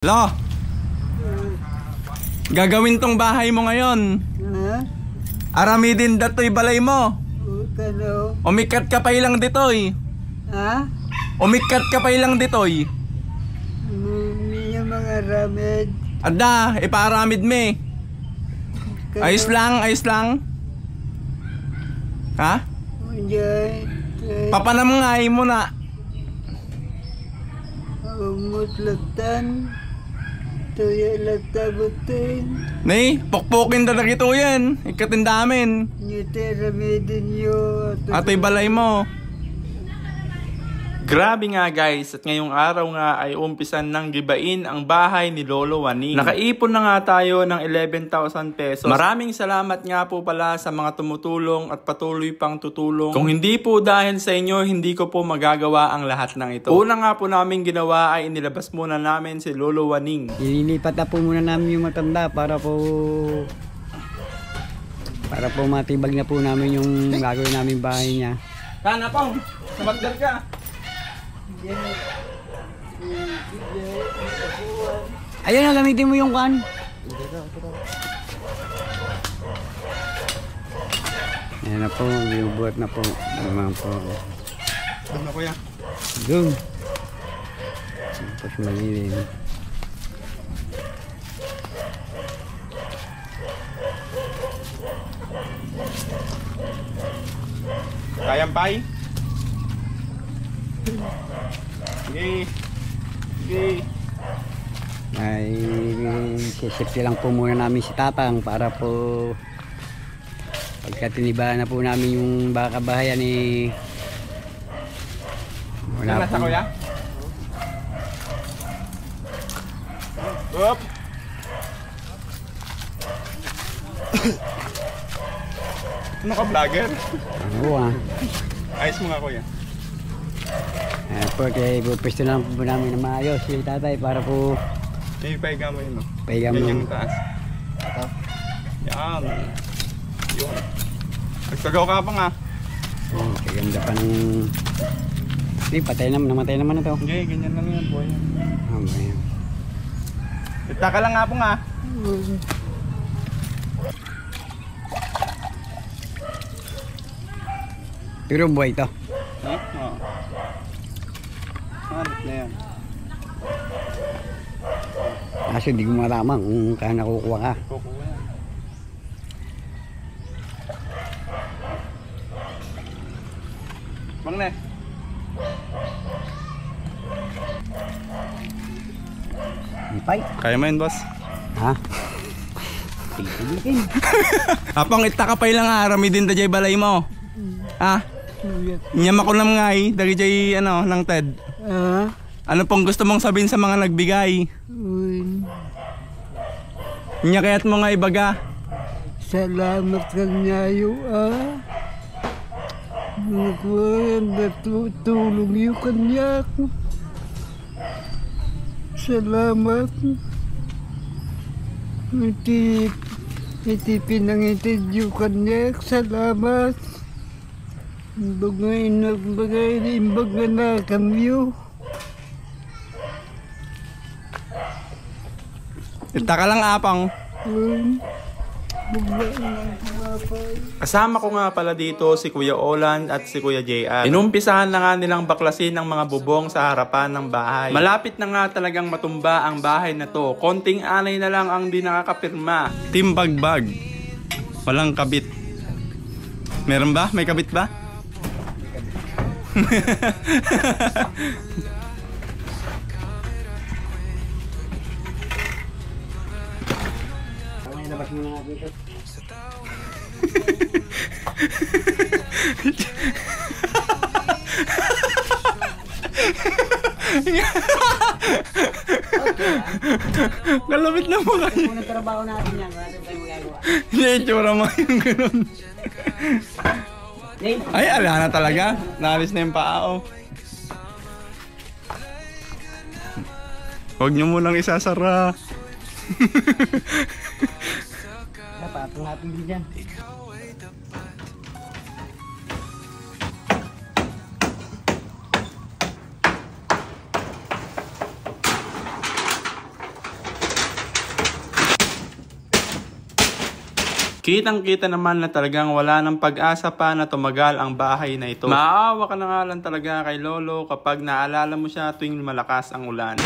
Lo, gagawin tong bahay mo ngayon. Aramidin dato'y balay mo. Umikat ka pa ilang dito'y. Umikat ka pa ilang dito'y. Yung mga ramid. Ada, ipaaramid me. Ayos lang, ayos lang. Ha? Papanamngay mo na. Umutlatan. Tuya lagtagutin. Nay, pokpokin talaga ito yan. Ikatindamin. Nyete ramidin yo. Ato'y balay mo. Grabe nga guys, at ngayong araw nga ay umpisan ng gibain ang bahay ni Lolo Waning. Nakaipon na nga tayo ng 11,000 pesos. Maraming salamat nga po pala sa mga tumutulong at patuloy pang tutulong. Kung hindi po dahil sa inyo, hindi ko po magagawa ang lahat ng ito. Una nga po namin ginawa ay inilabas muna namin si Lolo Waning. Ililipat na po muna namin yung matanda para po matibag na po namin yung gagawin namin bahay niya. Kana pong, sabagdal ka. Ayun na, gamitin mo yung kan. Ayan na po, yung buhat na po. Naman po. Ano kuya? Doon. Tapos malilim. Kayang pay? Sige. Sige. Ay, sisipti lang po muna namin si Tatang para po pagka tinibahan na po namin yung baka bahayan eh. Wala po. Kuya? Up. Ano ka vlogger? Oo Ayos mo nga kuya. Porque pwesto na lang po namin na maayos si Tatay para po Ipahiga mo yun, no? pahiga mo. Yan yung taas. Ito? Yan. Yun. Nagsagaw ka pa nga. Kaganda pa ng... Hindi, namatay naman na to. Hindi, ganyan lang yan, boy. Okay. Ita ka lang nga po nga. Pero buhay ito. Oo. Hanap na yan. Kasi hindi ko malaman kung kaya nakukuha ka. Kukuha yan. Bang na eh. Ipay. Kaya mo yun, boss? Ha? Tigil-tigil. Apang ita ka pa ilang arami din da jay balay mo. Ha? Nyama ko nam ngay, dagi jay ano, ng TED. Ano pong gusto mong sabihin sa mga nagbigay? Nya kaya't mo nga ibaga. Salamat kanyayo natutulong yung kanyak. Salamat. Iti pinangitid yung kanyak. Salamat. Bagay na kamyo. Ita ka lang apang. Kasama ko nga pala dito si Kuya Olan at si Kuya JR. Inumpisahan na nga nilang baklasin ng mga bubong sa harapan ng bahay. Malapit na nga talagang matumba ang bahay na to. Konting anay na lang ang di nakakapirma. Timbagbag. Walang kabit. Meron ba? May kabit ba? Labas mo na natin ito. Kalapit na mo kayo. Kung nagtrabaho natin yan, wala tayo magagawa. Hindi, itsura mo yung ganun. Ay, ala na talaga. Naalis na yung paa, oh. Huwag nyo munang isasara. Napatong natin din dyan. Kitang-kita naman na talagang wala ng pag-asa pa na tumagal ang bahay na ito. Maawa ka na nga lang talaga kay Lolo kapag naalala mo siya tuwing malakas ang ulan.